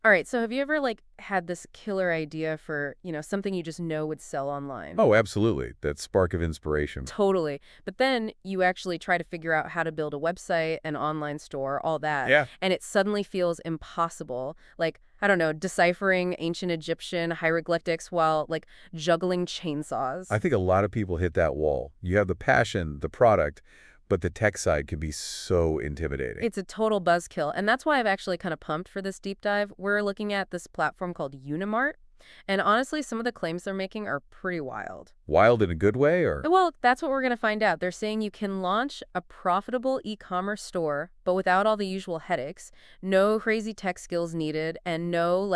All right, so have you ever had this killer idea for, something you just know would sell online? Oh, absolutely. That spark of inspiration. Totally. But then you actually try to figure out how to build a website, an online store, all that, Yeah. and it suddenly feels impossible. Like, I don't know, deciphering ancient Egyptian hieroglyphics while juggling chainsaws. I think a lot of people hit that wall. You have the passion, the product, but the tech side can be so intimidating. It's a total buzzkill, and that's why I've actually kind of pumped for this deep dive. We're looking at this platform called UniMart, and honestly, some of the claims they're making are pretty wild. Wild in a good way, or? Well, that's what we're going to find out. They're saying you can launch a profitable e-commerce store, but without all the usual headaches, no crazy tech skills needed, and no,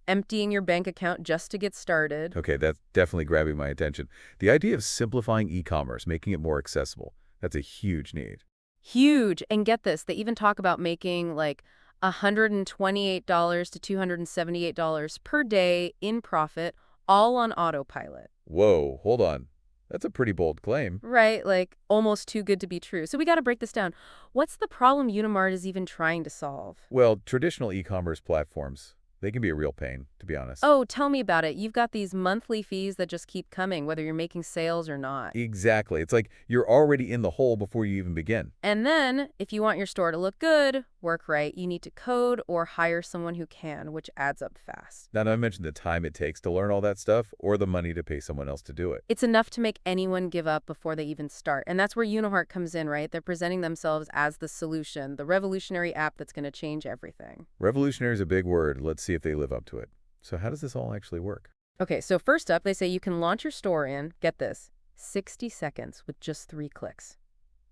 emptying your bank account just to get started. Okay, that's definitely grabbing my attention. The idea of simplifying e-commerce, making it more accessible, that's a huge need. Huge. And get this, they even talk about making $128 to $278 per day in profit, all on autopilot. Whoa, hold on. That's a pretty bold claim. Right, almost too good to be true. So we got to break this down. What's the problem Unimart is even trying to solve? Well, traditional e-commerce platforms, they can be a real pain, to be honest. Oh, tell me about it. You've got these monthly fees that just keep coming, whether you're making sales or not. Exactly. It's like you're already in the hole before you even begin. And then, if you want your store to look good, work right, you need to code or hire someone who can, which adds up fast. Not to mention the time it takes to learn all that stuff or the money to pay someone else to do it. It's enough to make anyone give up before they even start. And that's where Unihart comes in, right? They're presenting themselves as the solution, the revolutionary app that's going to change everything. Revolutionary is a big word. Let's see if they live up to it. So how does this all actually work? Okay, so first up, they say you can launch your store in, get this, 60 seconds with just 3 clicks.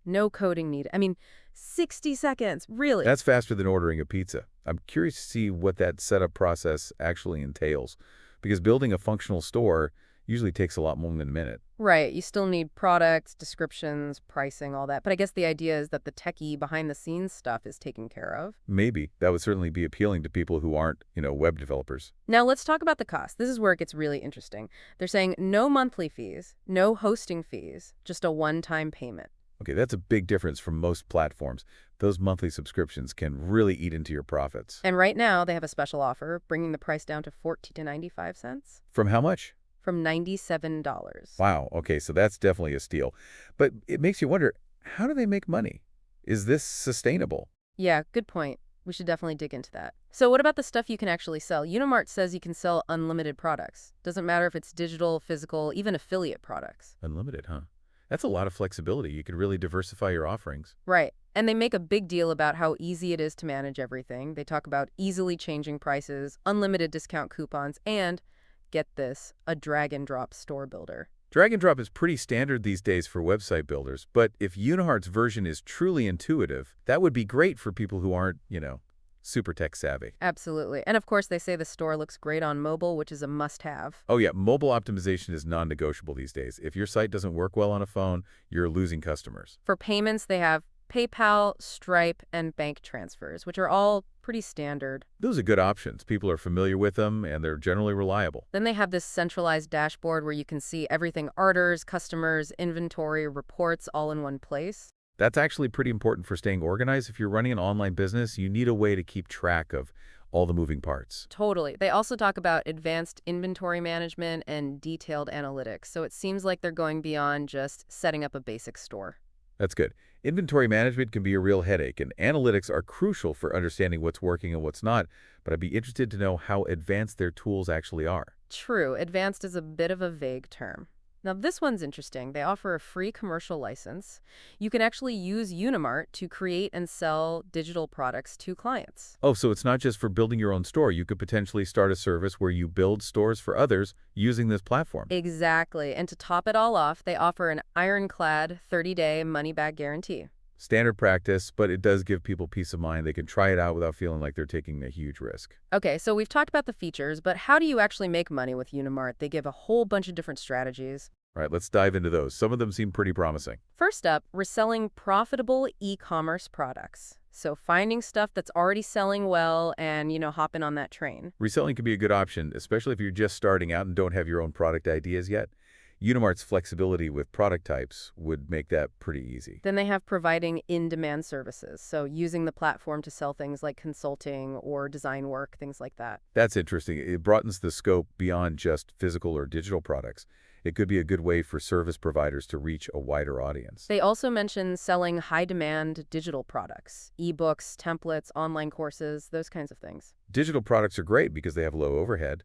No coding needed. I mean, 60 seconds, really? That's faster than ordering a pizza. I'm curious to see what that setup process actually entails, because building a functional store usually takes a lot more than a minute. Right, you still need products, descriptions, pricing, all that. But I guess the idea is that the techie behind-the-scenes stuff is taken care of. Maybe that would certainly be appealing to people who aren't, web developers. Now let's talk about the cost. This is where it gets really interesting. They're saying no monthly fees, no hosting fees, just a one-time payment. Okay, that's a big difference from most platforms. Those monthly subscriptions can really eat into your profits. And right now, they have a special offer, bringing the price down to 14 to 95 cents From how much? from $97. Wow, okay, so that's definitely a steal. But it makes you wonder, how do they make money? Is this sustainable? Yeah, good point. We should definitely dig into that. So what about the stuff you can actually sell? Unimart says you can sell unlimited products. Doesn't matter if it's digital, physical, even affiliate products. Unlimited, huh? That's a lot of flexibility. You can really diversify your offerings. Right. And they make a big deal about how easy it is to manage everything. They talk about easily changing prices, unlimited discount coupons, and, get this, a drag-and-drop store builder. Drag and drop is pretty standard these days for website builders, but if Unihart's version is truly intuitive, that would be great for people who aren't, super tech savvy. Absolutely. And of course, they say the store looks great on mobile, which is a must-have. Oh yeah, mobile optimization is non-negotiable these days. If your site doesn't work well on a phone, you're losing customers. For payments, they have PayPal, Stripe, and bank transfers, which are all pretty standard. Those are good options. People are familiar with them, and they're generally reliable. Then they have this centralized dashboard where you can see everything: orders, customers, inventory, reports, all in one place. That's actually pretty important for staying organized. If you're running an online business, you need a way to keep track of all the moving parts. Totally. They also talk about advanced inventory management and detailed analytics, so it seems like they're going beyond just setting up a basic store. That's good. Inventory management can be a real headache, and analytics are crucial for understanding what's working and what's not, but I'd be interested to know how advanced their tools actually are. True, advanced is a bit of a vague term. Now, this one's interesting. They offer a free commercial license. You can actually use Unimart to create and sell digital products to clients. Oh, so it's not just for building your own store. You could potentially start a service where you build stores for others using this platform. Exactly. And to top it all off, they offer an ironclad 30-day money-back guarantee. Standard practice, but it does give people peace of mind. They can try it out without feeling like they're taking a huge risk. Okay, so we've talked about the features, but how do you actually make money with Unimart? They give a whole bunch of different strategies. All right, let's dive into those. Some of them seem pretty promising. First up, we're selling profitable e-commerce products. So finding stuff that's already selling well and, hopping on that train. Reselling can be a good option, especially if you're just starting out and don't have your own product ideas yet. UniMart's flexibility with product types would make that pretty easy. Then they have providing in-demand services, so using the platform to sell things like consulting or design work, things like that. That's interesting. It broadens the scope beyond just physical or digital products. It could be a good way for service providers to reach a wider audience. They also mention selling high-demand digital products, ebooks, templates, online courses, those kinds of things. Digital products are great because they have low overhead.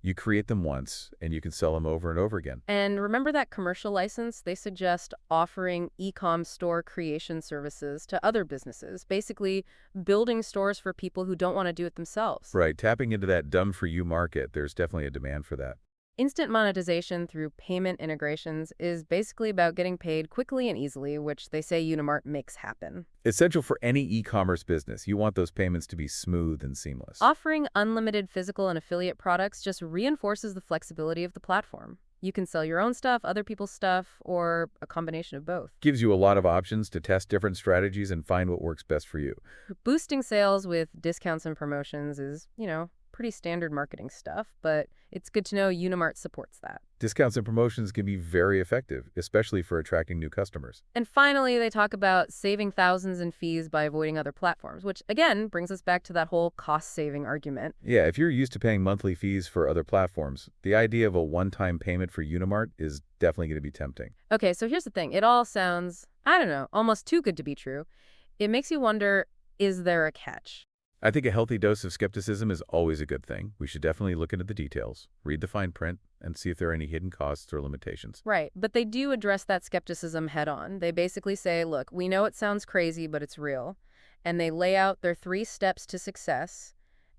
You create them once, and you can sell them over and over again. And remember that commercial license? They suggest offering e-com store creation services to other businesses, basically building stores for people who don't want to do it themselves. Right, tapping into that done-for-you market, there's definitely a demand for that. Instant monetization through payment integrations is basically about getting paid quickly and easily, which they say Unimart makes happen. Essential for any e-commerce business. You want those payments to be smooth and seamless. Offering unlimited physical and affiliate products just reinforces the flexibility of the platform. You can sell your own stuff, other people's stuff, or a combination of both. Gives you a lot of options to test different strategies and find what works best for you. Boosting sales with discounts and promotions is, pretty standard marketing stuff, but it's good to know Unimart supports that. Discounts and promotions can be very effective, especially for attracting new customers. And finally, they talk about saving thousands in fees by avoiding other platforms, which again brings us back to that whole cost-saving argument. Yeah, if you're used to paying monthly fees for other platforms, the idea of a one-time payment for Unimart is definitely going to be tempting. Okay, so here's the thing. It all sounds, I don't know, almost too good to be true. It makes you wonder, is there a catch? I think a healthy dose of skepticism is always a good thing. We should definitely look into the details, read the fine print, and see if there are any hidden costs or limitations. Right, but they do address that skepticism head on. They basically say, look, we know it sounds crazy, but it's real. And they lay out their 3 steps to success: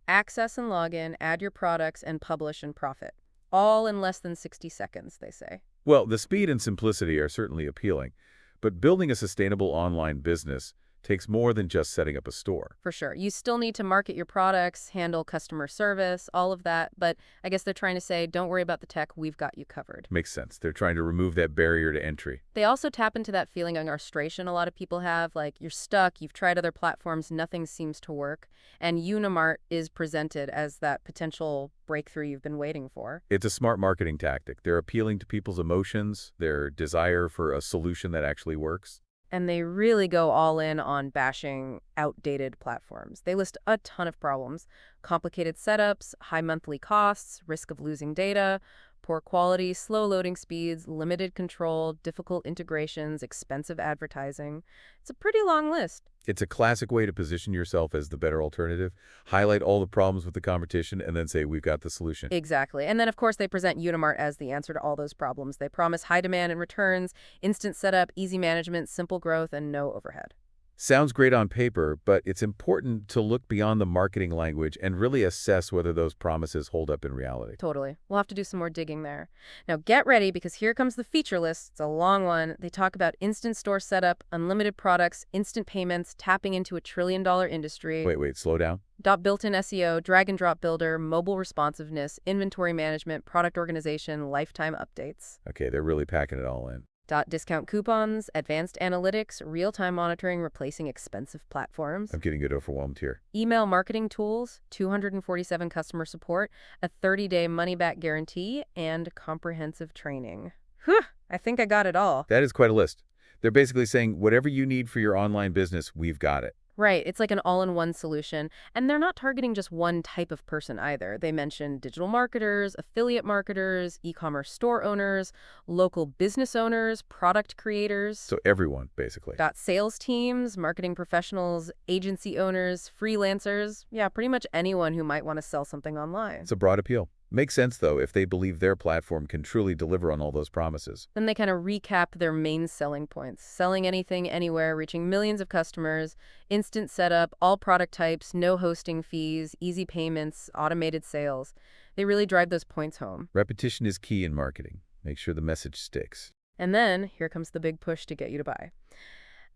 access and login, add your products, and publish and profit. All in less than 60 seconds, they say. Well, the speed and simplicity are certainly appealing, but building a sustainable online business takes more than just setting up a store. For sure. You still need to market your products, handle customer service, all of that. But I guess they're trying to say, don't worry about the tech, we've got you covered. Makes sense. They're trying to remove that barrier to entry. They also tap into that feeling of frustration a lot of people have, like you're stuck, you've tried other platforms, nothing seems to work. And Unimart is presented as that potential breakthrough you've been waiting for. It's a smart marketing tactic. They're appealing to people's emotions, their desire for a solution that actually works. And they really go all in on bashing outdated platforms. They list a ton of problems: complicated setups, high monthly costs, risk of losing data, poor quality, slow loading speeds, limited control, difficult integrations, expensive advertising. It's a pretty long list. It's a classic way to position yourself as the better alternative, highlight all the problems with the competition, and then say, we've got the solution. Exactly. And then, of course, they present Unimart as the answer to all those problems. They promise high demand and returns, instant setup, easy management, simple growth, and no overhead. Sounds great on paper, but it's important to look beyond the marketing language and really assess whether those promises hold up in reality. Totally. We'll have to do some more digging there. Now get ready, because here comes the feature list. It's a long one. They talk about instant store setup, unlimited products, instant payments, tapping into a trillion-dollar industry. Wait, slow down. Built-in SEO, drag-and-drop builder, mobile responsiveness, inventory management, product organization, lifetime updates. Okay, they're really packing it all in. Discount coupons, advanced analytics, real-time monitoring replacing expensive platforms. I'm getting a bit overwhelmed here. Email marketing tools, 247 customer support, a 30-day money-back guarantee, and comprehensive training. Whew, I think I got it all. That is quite a list. They're basically saying, whatever you need for your online business, we've got it. Right, it's like an all-in-one solution. And they're not targeting just one type of person either. They mention digital marketers, affiliate marketers, e-commerce store owners, local business owners, product creators. So everyone, basically. Got sales teams, marketing professionals, agency owners, freelancers. Yeah, pretty much anyone who might want to sell something online. It's a broad appeal. Makes sense, though, if they believe their platform can truly deliver on all those promises. Then they kind of recap their main selling points: selling anything, anywhere, reaching millions of customers, instant setup, all product types, no hosting fees, easy payments, automated sales. They really drive those points home. Repetition is key in marketing. Make sure the message sticks. And then here comes the big push to get you to buy.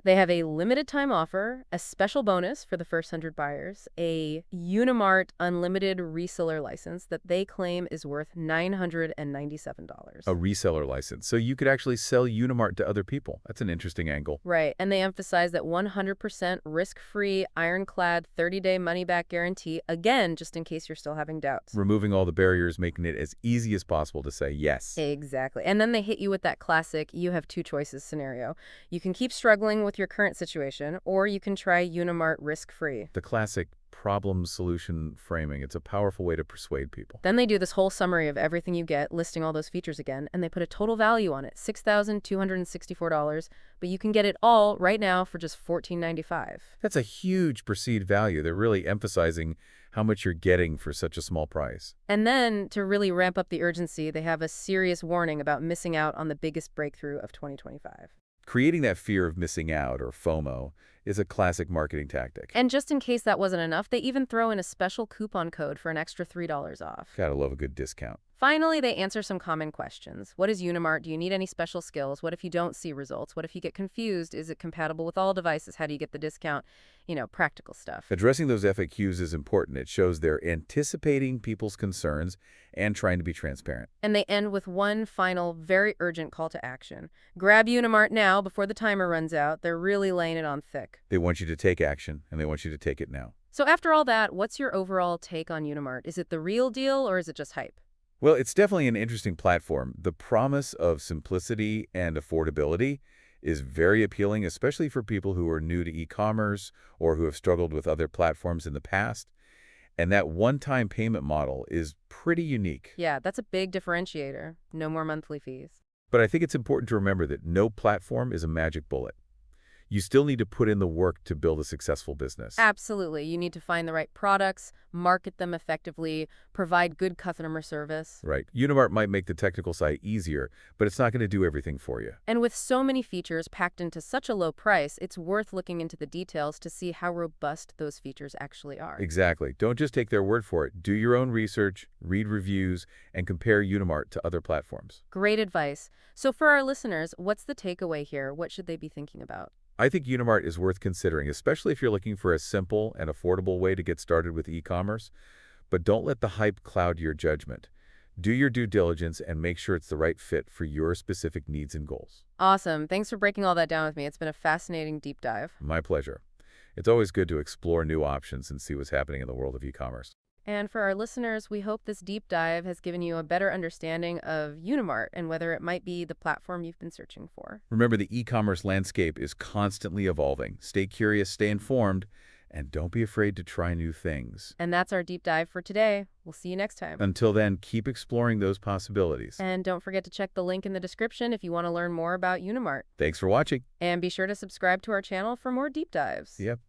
They have a limited time offer, a special bonus for the first 100 buyers, a UniMart unlimited reseller license that they claim is worth A $997. reseller license. So you could actually sell Unimart to other people. That's an interesting angle. Right, and they emphasize that 100% risk-free, ironclad 30-day money-back guarantee, again, just in case you're still having doubts. Removing all the barriers, making it as easy as possible to say yes. Exactly. And then they hit you with that classic, you have two choices scenario. You can keep struggling with your current situation, or you can try Unimart risk-free. The classic problem-solution framing. It's a powerful way to persuade people. Then they do this whole summary of everything you get, listing all those features again, and they put a total value on it, $6,264, but you can get it all right now for just $14.95. That's a huge perceived value. They're really emphasizing how much you're getting for such a small price. And then, to really ramp up the urgency, they have a serious warning about missing out on the biggest breakthrough of 2025. Creating that fear of missing out, or FOMO, is a classic marketing tactic. And just in case that wasn't enough, they even throw in a special coupon code for an extra $3 off. Gotta love a good discount. Finally, they answer some common questions. What is Unimart? Do you need any special skills? What if you don't see results? What if you get confused? Is it compatible with all devices? How do you get the discount? Practical stuff. Addressing those FAQs is important. It shows they're anticipating people's concerns and trying to be transparent. And they end with one final, very urgent call to action. Grab Unimart now before the timer runs out. They're really laying it on thick. They want you to take action, and they want you to take it now. So after all that, what's your overall take on Unimart? Is it the real deal or is it just hype? Well, it's definitely an interesting platform. The promise of simplicity and affordability is very appealing, especially for people who are new to e-commerce or who have struggled with other platforms in the past. And that one-time payment model is pretty unique. Yeah, that's a big differentiator. No more monthly fees. But I think it's important to remember that no platform is a magic bullet. You still need to put in the work to build a successful business. Absolutely. You need to find the right products, market them effectively, provide good customer service. Right. Unimart might make the technical side easier, but it's not going to do everything for you. And with so many features packed into such a low price, it's worth looking into the details to see how robust those features actually are. Exactly. Don't just take their word for it. Do your own research, read reviews, and compare Unimart to other platforms. Great advice. So for our listeners, what's the takeaway here? What should they be thinking about? I think Unimart is worth considering, especially if you're looking for a simple and affordable way to get started with e-commerce. But don't let the hype cloud your judgment. Do your due diligence and make sure it's the right fit for your specific needs and goals. Awesome. Thanks for breaking all that down with me. It's been a fascinating deep dive. My pleasure. It's always good to explore new options and see what's happening in the world of e-commerce. And for our listeners, we hope this deep dive has given you a better understanding of Unimart and whether it might be the platform you've been searching for. Remember, the e-commerce landscape is constantly evolving. Stay curious, stay informed, and don't be afraid to try new things. And that's our deep dive for today. We'll see you next time. Until then, keep exploring those possibilities. And don't forget to check the link in the description if you want to learn more about Unimart. Thanks for watching. And be sure to subscribe to our channel for more deep dives. Yep.